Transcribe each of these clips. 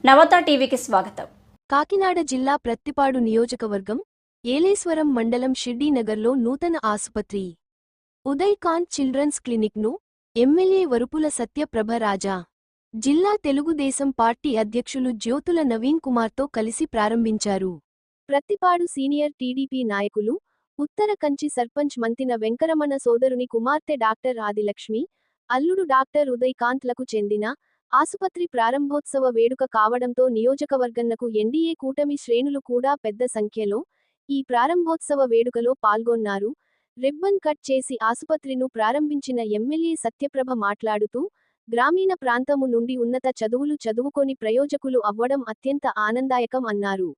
నవత టీవీకి స్వాగతం. కాకినాడ జిల్లా ప్రత్తిపాడు నియోజకవర్గం ఏలేశ్వరం మండలం షిర్డీనగర్లో నూతన ఆసుపత్రి ఉదయ్ కాంత్ చిల్డ్రన్స్ క్లినిక్ను ఎమ్మెల్యే వరుపుల సత్యప్రభ రాజా, జిల్లా తెలుగుదేశం పార్టీ అధ్యక్షులు జ్యోతుల నవీన్ కుమార్తో కలిసి ప్రారంభించారు. ప్రత్తిపాడు సీనియర్ టీడీపీ నాయకులు, ఉత్తర కంచి సర్పంచ్ మంతిన వెంకరమణ సోదరుని కుమార్తె డాక్టర్ ఆదిలక్ష్మి, అల్లుడు డాక్టర్ ఉదయ్ కాంత్లకు చెందిన ఆసుపత్రి ప్రారంభోత్సవ వేడుక కావడంతో నియోజకవర్గన్నకు ఎన్డీఏ కూటమి శ్రేణులు కూడా పెద్ద సంఖ్యలో ఈ ప్రారంభోత్సవ వేడుకలో పాల్గొన్నారు. రిబ్బన్ కట్ చేసి ఆసుపత్రిను ప్రారంభించిన ఎమ్మెల్యే సత్యప్రభ మాట్లాడుతూ, గ్రామీణ ప్రాంతము నుండి ఉన్నత చదువులు చదువుకొని ప్రయోజకులు అవ్వడం అత్యంత ఆనందాయకం అన్నారు.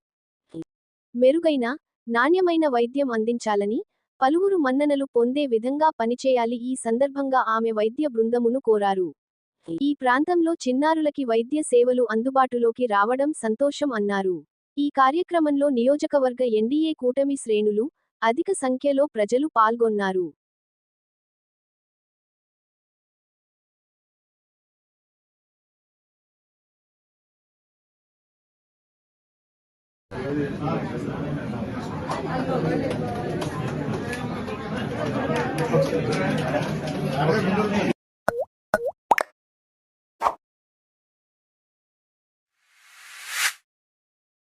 మెరుగైన, నాణ్యమైన వైద్యం అందించాలని, పలువురు మన్ననలు పొందే విధంగా పనిచేయాలి. ఈ సందర్భంగా ఆమె వైద్య బృందమును కోరారు. ఈ ప్రాంతంలో చిన్నారులకి వైద్య సేవలు అందుబాటులోకి రావడం సంతోషం అన్నారు. ఈ కార్యక్రమంలో నియోజకవర్గ ఎన్డీఏ కూటమి శ్రేణులు, అధిక సంఖ్యలో ప్రజలు పాల్గొన్నారు.